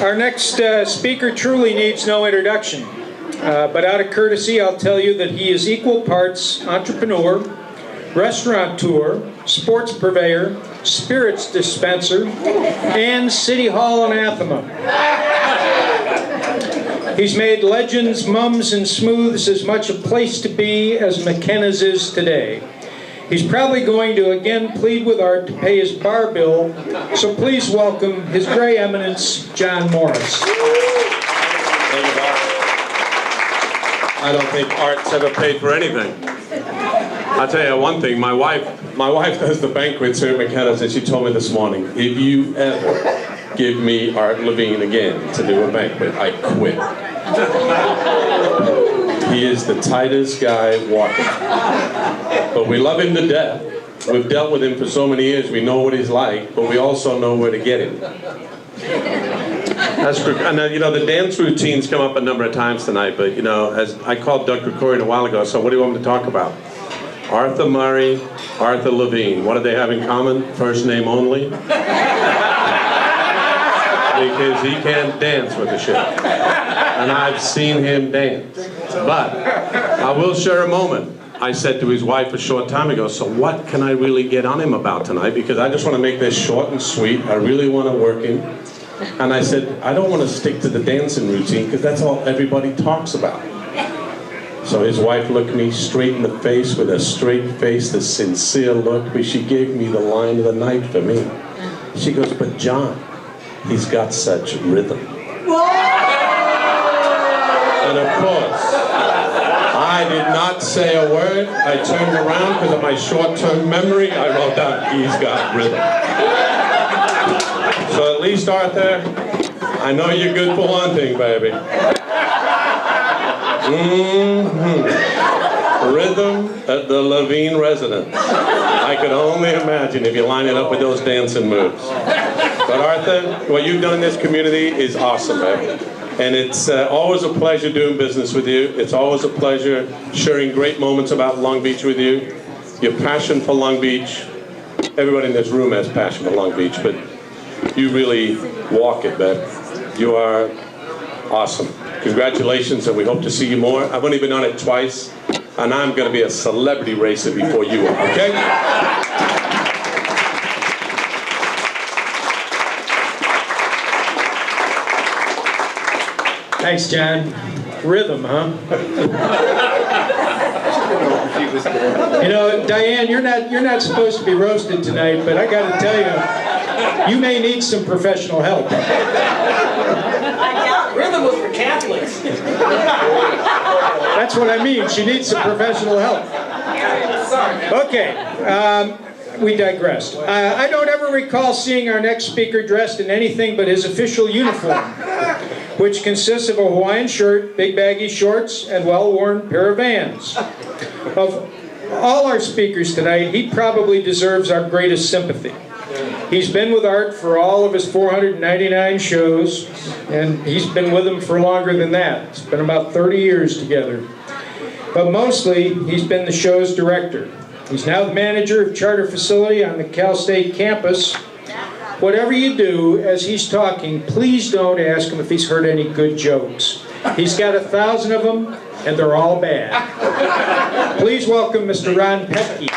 Our next speaker truly needs no introduction, but out of courtesy, I'll tell you that he is equal parts entrepreneur, restaurateur, sports purveyor, spirits dispenser, and City Hall anathema. He's made Legends, Mums, and Smooths as much a place to be as McKenna's is today. He's probably going to again plead with Art to pay his bar bill, so please welcome His Gray Eminence, John Morris. Thank you, Bob. I don't think Art's ever paid for anything. I'll tell you one thing, my wife does the banquets here at McKenna's, and she told me this morning, if you ever give me Art Levine again to do a banquet, I quit. He is the tightest guy walking. But we love him to death. We've dealt with him for so many years, we know what he's like, but we also know where to get him. That's true. And you know, the dance routines come up a number of times tonight, but you know, as I called Doug Krikorian a while ago, so what do you want me to talk about? Arthur Murray, Arthur Levine. What do they have in common? First name only. Because he can't dance with the shit. And I've seen him dance. But I will share a moment. I said to his wife a short time ago, so what can I really get on him about tonight? Because I just want to make this short and sweet. I really want to work him. And I said, I don't want to stick to the dancing routine because that's all everybody talks about. So his wife looked me straight in the face with a straight face, a sincere look, but she gave me the line of the night for me. She goes, but John, he's got such rhythm. And of course, I did not say a word. I turned around because of my short-term memory. I wrote down, he's got rhythm. So at least, Arthur, I know you're good for one thing, baby. Rhythm at the Levine residence. I could only imagine if you line it up with those dancing moves. But Arthur, what you've done in this community is awesome, man. And it's always a pleasure doing business with you. It's always a pleasure sharing great moments about Long Beach with you. Your passion for Long Beach. Everybody in this room has passion for Long Beach, but you really walk it, man. You are awesome. Congratulations, and we hope to see you more. I've only been on it twice, and I'm going to be a celebrity racer before you are, okay? Thanks, John. Rhythm, huh? You know, Diane, you're not supposed to be roasted tonight, but I got to tell you, you may need some professional help. Rhythm was for Catholics. That's what I mean. She needs some professional help. Okay, we digressed. I don't ever recall seeing our next speaker dressed in anything but his official uniform, which consists of a Hawaiian shirt, big baggy shorts, and well-worn pair of Vans. Of all our speakers tonight, he probably deserves our greatest sympathy. He's been with Art for all of his 499 shows, and he's been with him for longer than that. It's been about 30 years together. But mostly, he's been the show's director. He's now the manager of Charter Facility on the Cal State campus. Whatever you do as he's talking, please don't ask him if he's heard any good jokes. He's got 1,000 of them, and they're all bad. Please welcome Mr. Ron Petke.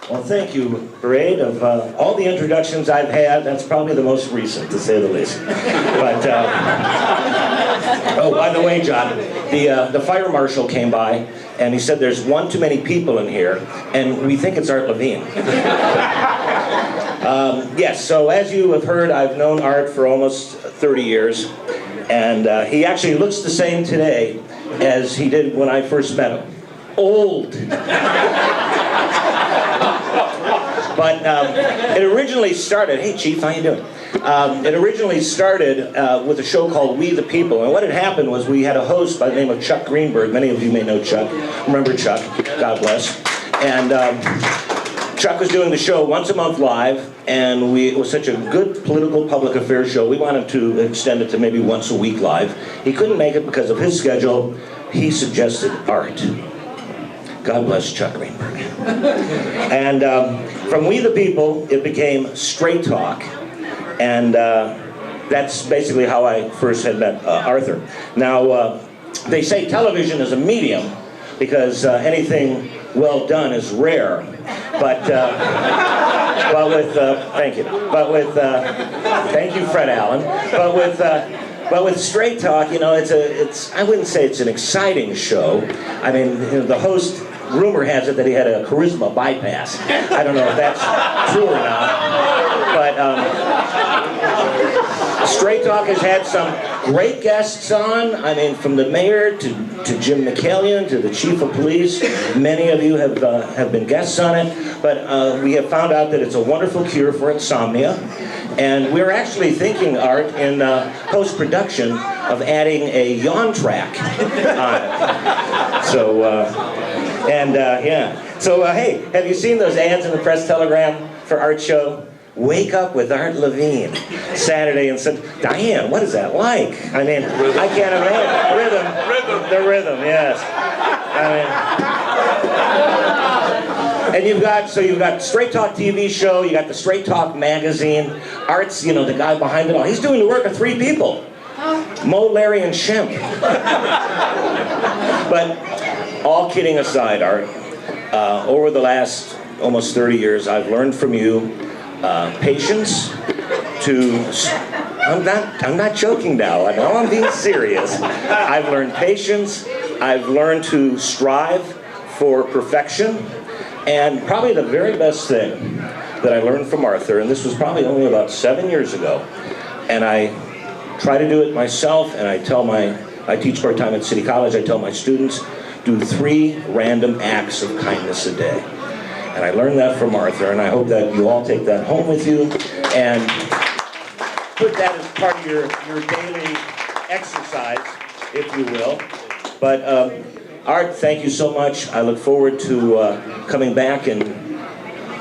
Well, thank you, Parade. Of all the introductions I've had, that's probably the most recent, to say the least. But, oh, by the way, John, the fire marshal came by, and he said there's one too many people in here, and we think it's Art Levine. Yes, so as you have heard, I've known Art for almost 30 years, and he actually looks the same today as he did when I first met him. Old. But it originally started, hey Chief, how you doing? It originally started with a show called We the People, and what had happened was we had a host by the name of Chuck Greenberg. Many of you may know Chuck. Remember Chuck, God bless. And Chuck was doing the show once a month live, and it was such a good political public affairs show, we wanted to extend it to maybe once a week live. He couldn't make it because of his schedule. He suggested Art. God bless Chuck Greenberg. And from We the People, it became Straight Talk. And that's basically how I first had met Arthur. Now, they say television is a medium because anything well done is rare. But with, thank you. But with, thank you, Fred Allen. But with Straight Talk, you know, it's I wouldn't say it's an exciting show. I mean, you know, the host, rumor has it that he had a charisma bypass. I don't know if that's true or not. But Straight Talk has had some great guests on. I mean, from the mayor to Jim McCallion to the chief of police. Many of you have been guests on it. But we have found out that it's a wonderful cure for insomnia. And we're actually thinking, Art, in post-production of adding a yawn track on it. So, yeah. So, hey, have you seen those ads in the Press Telegram for Art's show? Wake Up with Art Levine, Saturday and Sunday. Diane, what is that like? I mean, I can't imagine. Rhythm. The rhythm, yes. I mean, and you've got Straight Talk TV show, you got the Straight Talk magazine. Art's, you know, the guy behind it all. He's doing the work of 3 people. Mo, Larry, and Shemp. But all kidding aside, Art, over the last almost 30 years, I've learned from you patience to... I'm not joking now. I know I'm being serious. I've learned patience. I've learned to strive for perfection. And probably the very best thing that I learned from Arthur, and this was probably only about 7 years ago, and I try to do it myself, and I teach part-time at City College, I tell my students, do 3 random acts of kindness a day. And I learned that from Arthur, and I hope that you all take that home with you and put that as part of your daily exercise, if you will. But Art, thank you so much. I look forward to coming back in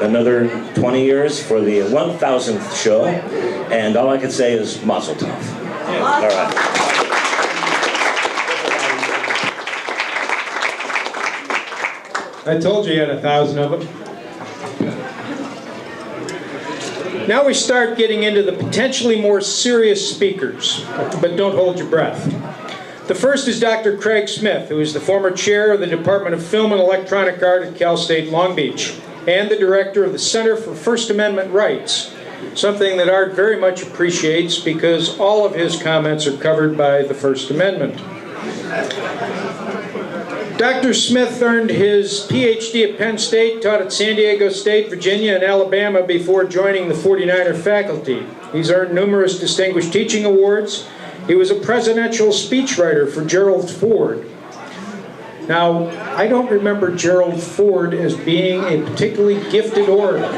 another 20 years for the 1000th show. And all I can say is mazel tov. All right. I told you had 1,000 of them. Now we start getting into the potentially more serious speakers, but don't hold your breath. The first is Dr. Craig Smith, who is the former chair of the Department of Film and Electronic Art at Cal State Long Beach, and the director of the Center for First Amendment Rights, something that Art very much appreciates because all of his comments are covered by the First Amendment. Dr. Smith earned his PhD at Penn State, taught at San Diego State, Virginia, and Alabama before joining the 49er faculty. He's earned numerous distinguished teaching awards. He was a presidential speechwriter for Gerald Ford. Now, I don't remember Gerald Ford as being a particularly gifted orator.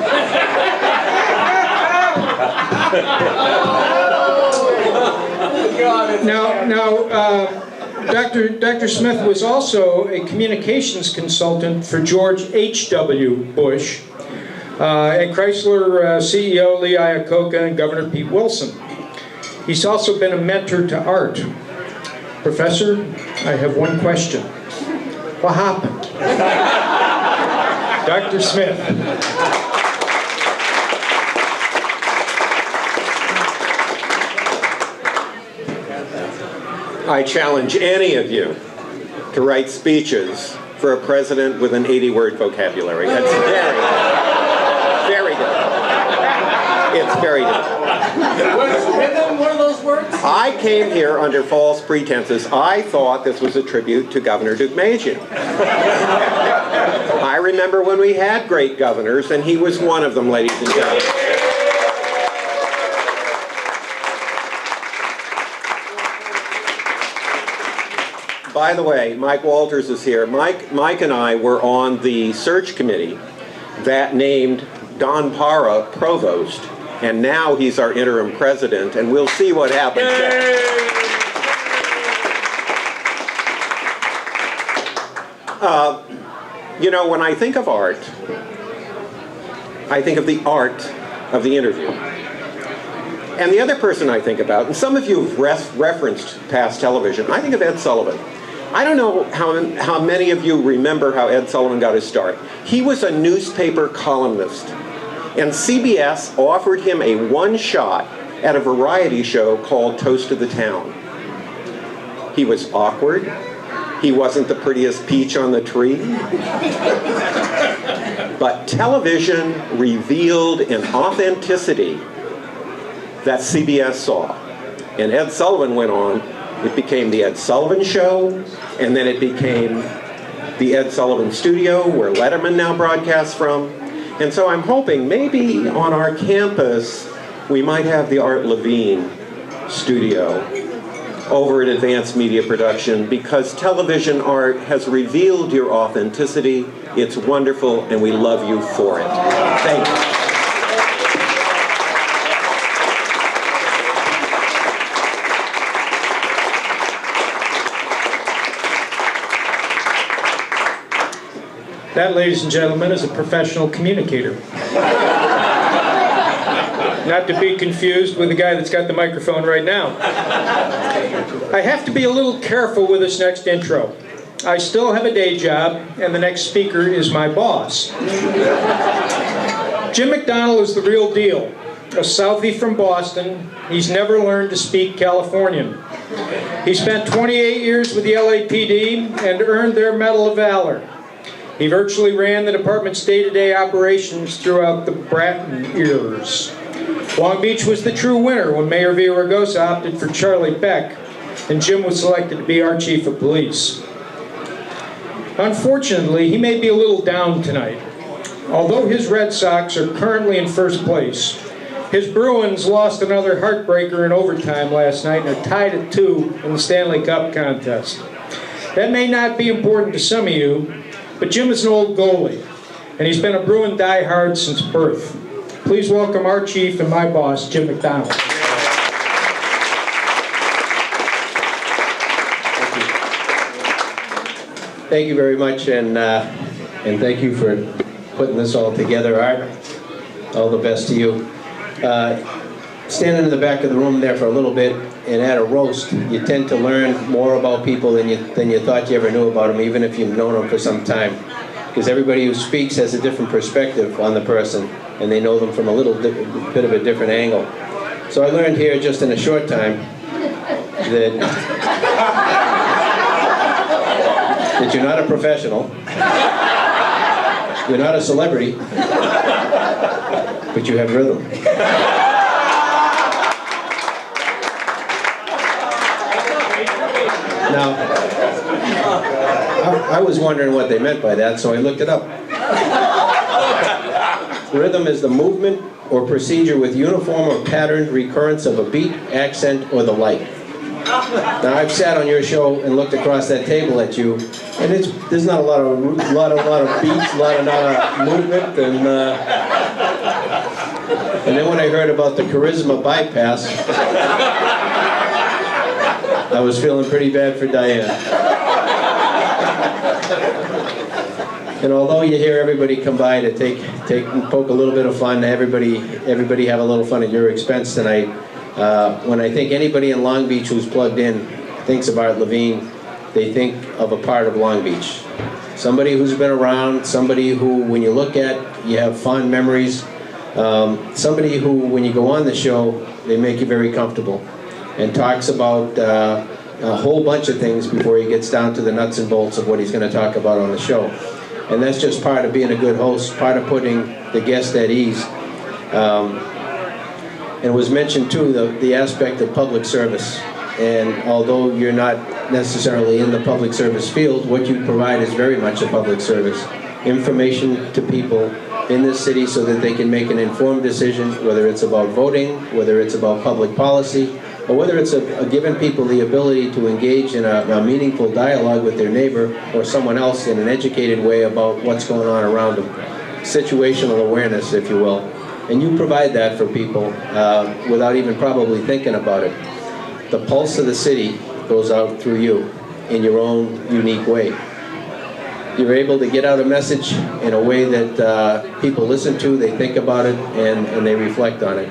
Dr. Smith was also a communications consultant for George H.W. Bush, and Chrysler CEO Lee Iacocca and Governor Pete Wilson. He's also been a mentor to Art. Professor, I have one question. What happened? Dr. Smith. I challenge any of you to write speeches for a president with an 80-word vocabulary. That's very difficult. It's very difficult. Was rhythm one of those words? I came here under false pretenses. I thought this was a tribute to Governor Deukmejian. I remember when we had great governors, and he was one of them, ladies and gentlemen. By the way, Mike Walters is here. Mike and I were on the search committee that named Don Para provost, and now he's our interim president, and we'll see what happens next. You know, when I think of art, I think of the art of the interview. And the other person I think about, and some of you have referenced past television, I think of Ed Sullivan. I don't know how many of you remember how Ed Sullivan got his start. He was a newspaper columnist, and CBS offered him a one-shot at a variety show called Toast of the Town. He was awkward. He wasn't the prettiest peach on the tree. But television revealed an authenticity that CBS saw. And Ed Sullivan went on. It became the Ed Sullivan Show, and then it became the Ed Sullivan Studio, where Letterman now broadcasts from. And so I'm hoping maybe on our campus we might have the Art Levine Studio over at Advanced Media Production, because television art has revealed your authenticity. It's wonderful, and we love you for it. Thank you. That, ladies and gentlemen, is a professional communicator. Not to be confused with the guy that's got the microphone right now. I have to be a little careful with this next intro. I still have a day job, and the next speaker is my boss. Jim McDonald is the real deal. A Southie from Boston. He's never learned to speak Californian. He spent 28 years with the LAPD and earned their Medal of Valor. He virtually ran the department's day-to-day operations throughout the Bratton years. Long Beach was the true winner when Mayor Villaraigosa opted for Charlie Beck, and Jim was selected to be our chief of police. Unfortunately, he may be a little down tonight. Although his Red Sox are currently in first place, his Bruins lost another heartbreaker in overtime last night and are tied at 2 in the Stanley Cup contest. That may not be important to some of you, but Jim is an old goalie, and he's been a Bruin diehard since birth. Please welcome our chief and my boss, Jim McDonald. Thank you very much, and thank you for putting this all together, Art. All the best to you. Standing in the back of the room there for a little bit, and at a roast, you tend to learn more about people than you thought you ever knew about them, even if you've known them for some time. Because everybody who speaks has a different perspective on the person, and they know them from a little bit of a different angle. So I learned here just in a short time that you're not a professional, you're not a celebrity, but you have rhythm. Now, I was wondering what they meant by that, so I looked it up. Rhythm is the movement or procedure with uniform or patterned recurrence of a beat, accent, or the like. Now, I've sat on your show and looked across that table at you, and there's not a lot of beats, a lot of movement, and then when I heard about the charisma bypass, I was feeling pretty bad for Diane. And although you hear everybody come by to poke a little bit of fun, everybody have a little fun at your expense tonight. When I think anybody in Long Beach who's plugged in thinks of Art Levine, they think of a part of Long Beach. Somebody who's been around, somebody who, when you look at, you have fond memories. Somebody who, when you go on the show, they make you very comfortable, and talks about a whole bunch of things before he gets down to the nuts and bolts of what he's going to talk about on the show. And that's just part of being a good host, part of putting the guest at ease. And it was mentioned too, the aspect of public service. And although you're not necessarily in the public service field, what you provide is very much a public service. Information to people in this city so that they can make an informed decision, whether it's about voting, whether it's about public policy, or whether it's giving people the ability to engage in a meaningful dialogue with their neighbor or someone else in an educated way about what's going on around them. Situational awareness, if you will. And you provide that for people without even probably thinking about it. The pulse of the city goes out through you in your own unique way. You're able to get out a message in a way that people listen to, they think about it, and they reflect on it.